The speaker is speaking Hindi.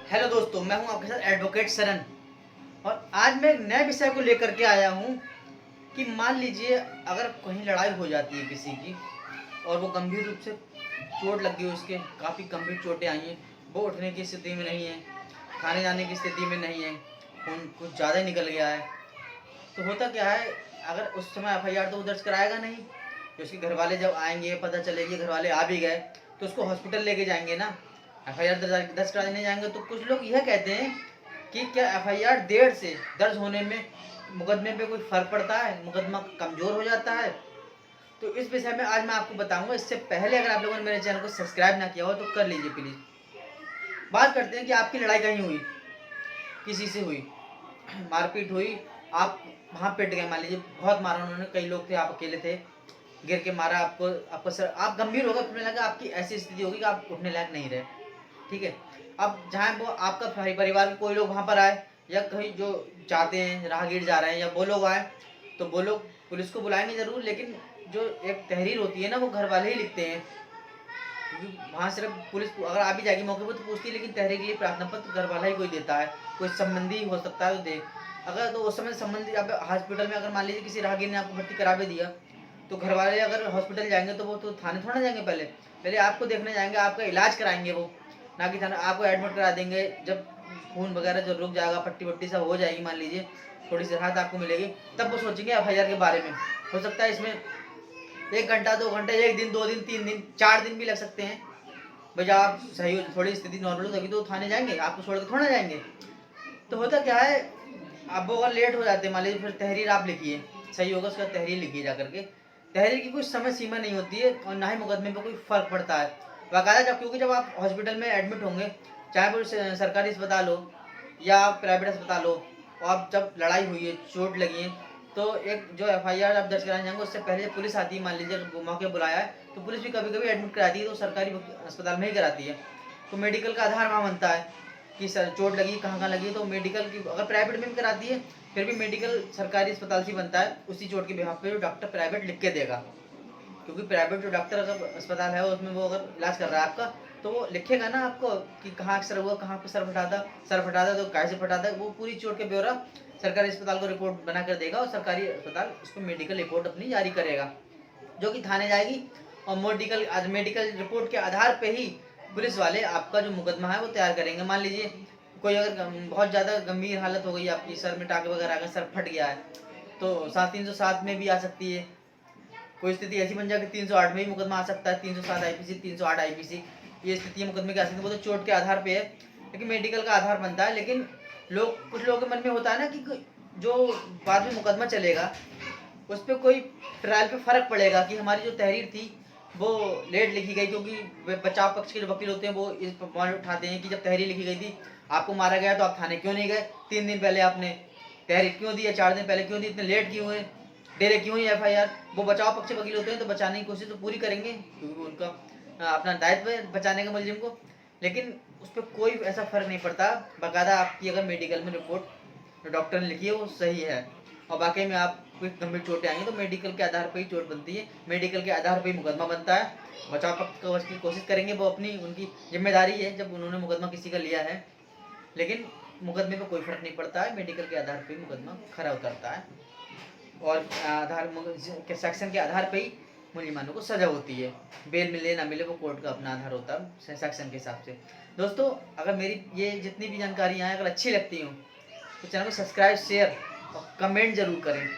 हेलो दोस्तों, मैं हूं आपके साथ एडवोकेट सरन। और आज मैं एक नए विषय को लेकर के आया हूं कि मान लीजिए अगर कहीं लड़ाई हो जाती है किसी की और वो गंभीर रूप से चोट लग गई, उसके काफ़ी गंभीर चोटें आई हैं, वो उठने की स्थिति में नहीं है, थाने जाने की स्थिति में नहीं है, खून कुछ ज़्यादा निकल गया है। तो होता क्या है, अगर उस समय एफआईआर तो वो दर्ज कराएगा नहीं। तो उसके घर वाले जब आएंगे, पता चलेगी घर वाले आ भी गए, तो उसको हॉस्पिटल लेके जाएंगे ना, एफआईआर दर्ज कराने जाएंगे। तो कुछ लोग यह कहते हैं कि क्या एफआईआर देर से दर्ज होने में मुकदमे पे कोई फर्क पड़ता है, मुकदमा कमजोर हो जाता है। तो इस विषय में आज मैं आपको बताऊंगा। इससे पहले अगर आप लोगों ने मेरे चैनल को सब्सक्राइब ना किया हो तो कर लीजिए प्लीज। बात करते हैं कि आपकी लड़ाई कहीं हुई, किसी से हुई, मारपीट हुई, आप वहां पिट गए, मान लीजिए बहुत मारा उन्होंने, कई लोग थे, आप अकेले थे, गिर के मारा आपको, आपका सर, आप गंभीर हो गए, उठने लगा, आपकी ऐसी स्थिति होगी कि आप उठने लायक नहीं रहे। ठीक है। अब जहाँ वो आपका परिवार के कोई लोग वहां पर आए या कहीं जो जाते हैं, राहगीर जा रहे हैं, या वो लोग आए, तो वो लोग पुलिस को बुलाएंगे जरूर, लेकिन जो एक तहरीर होती है ना, वो घर वाले ही लिखते हैं। क्योंकि वहाँ सिर्फ पुलिस अगर आ भी जाएगी मौके पर तो पूछती है, लेकिन तहरीर के लिए प्रार्थना पत्र घर वाला ही कोई देता है, कोई संबंधी हो सकता है तो दे। अगर तो उस समय संबंधी अब हॉस्पिटल में अगर मान लीजिए किसी राहगीर ने आपको भर्ती करा भी दिया, तो घर वाले अगर हॉस्पिटल जाएंगे तो वो तो थाने थोड़ा जाएंगे, पहले पहले आपको देखने जाएंगे, आपका इलाज कराएंगे वो, ना कि थाने आपको एडमिट करा देंगे। जब खून वगैरह जो रुक जाएगा, पट्टी वट्टी सब हो जाएगी, मान लीजिए थोड़ी सी राहत आपको मिलेगी, तब वो सोचेंगे एफआईआर के बारे में। हो सकता है इसमें 1 घंटा 2 घंटे, 1 दिन 2 दिन 3 दिन 4 दिन भी लग सकते हैं। भाई जब आप सही हो, थोड़ी स्थिति नॉर्मल हो, तभी तो थाने जाएंगे, आपको छोड़ के थोड़ा जाएंगे। तो होता क्या है, अब वो अगर लेट हो जाते हैं मान लीजिए, फिर तहरीर आप लिखिए, सही होगा उसका तहरीर लिखिए जा करके। तहरीर की कोई समय सीमा नहीं होती है और ना ही मुकदमे पर कोई फर्क पड़ता है बाकायदा। जब क्योंकि जब आप हॉस्पिटल में एडमिट होंगे, चाहे वो सरकारी अस्पताल हो या प्राइवेट अस्पताल हो, और आप जब लड़ाई हुई है, चोट लगी है, तो एक जो एफआईआर आप दर्ज कराने जाएंगे, उससे पहले पुलिस आती है, मान लीजिए मौके बुलाया है, तो पुलिस भी कभी कभी एडमिट कराती है, तो सरकारी अस्पताल में ही कराती है। तो मेडिकल का आधार वहाँ बनता है कि सर चोट लगी कहाँ कहाँ लगी, तो मेडिकल की अगर प्राइवेट में भी कराती है, फिर भी मेडिकल सरकारी अस्पताल से बनता है, उसी चोट के बिहाफ पे जो डॉक्टर प्राइवेट लिख के देगा। क्योंकि प्राइवेट जो डॉक्टर अगर अस्पताल है उसमें वो अगर इलाज कर रहा है आपका, तो वो लिखेगा ना आपको कि कहाँ सर हुआ, कहाँ पे सर फटा था तो कैसे फटा था, वो पूरी चोट के ब्यौरा सरकारी अस्पताल को रिपोर्ट बना कर देगा, और सरकारी अस्पताल उसको मेडिकल रिपोर्ट अपनी जारी करेगा, जो कि थाने जाएगी। और मेडिकल रिपोर्ट के आधार पे ही पुलिस वाले आपका जो मुकदमा है वो तैयार करेंगे। मान लीजिए कोई अगर बहुत ज़्यादा गंभीर हालत हो गई, आपकी सर में टाके वगैरह आ गए, सर फट गया है, तो 307 में भी आ सकती है। कोई स्थिति ऐसी बन जाए कि 308 में भी मुकदमा आ सकता है, 307 आईपीसी, 308 आईपीसी, ये स्थिति मुकदमे की आ सकती है। वो तो चोट के आधार पे है, लेकिन मेडिकल का आधार बनता है। लेकिन कुछ लोगों के मन में होता है ना कि जो बाद में मुकदमा चलेगा उस पर कोई ट्रायल पे फर्क पड़ेगा, कि हमारी जो तहरीर थी वो लेट लिखी गई, क्योंकि बचाव पक्ष के जो वकील होते हैं वो इस पॉइंट उठाते हैं कि जब तहरीर लिखी गई थी, आपको मारा गया, तो आप थाने क्यों नहीं गए, 3 दिन पहले आपने तहरीर क्यों दी, या 4 दिन पहले क्यों दी, इतने लेट क्यों हुए, डेरे क्यों हुई एफआईआर। वो बचाव पक्ष के वकील होते हैं, तो बचाने की कोशिश तो पूरी करेंगे, क्योंकि उनका अपना दायित्व है बचाने का मुलजिम को। लेकिन उस पर कोई ऐसा फर्क नहीं पड़ता, बाकायदा आपकी अगर मेडिकल में रिपोर्ट डॉक्टर ने लिखी है वो सही है, और वाकई में आप कोई गंभीर चोटें आई हैं, तो मेडिकल के आधार पर ही चोट बनती है, मेडिकल के आधार पर ही मुकदमा बनता है। बचाव पक्ष की कोशिश करेंगे, वो अपनी उनकी जिम्मेदारी है जब उन्होंने मुकदमा किसी का लिया है। लेकिन मुकदमे पर कोई फर्क नहीं पड़ता है, मेडिकल के आधार पर ही मुकदमा खरा उतरता है, और आधार के सेक्शन के आधार पर ही मुलजिमानों को सजा होती है। बेल मिले ना मिले वो कोर्ट का अपना आधार होता है सेक्शन के हिसाब से। दोस्तों, अगर मेरी ये जितनी भी जानकारियाँ हैं अगर अच्छी लगती हूँ तो चैनल को सब्सक्राइब, शेयर और कमेंट जरूर करें।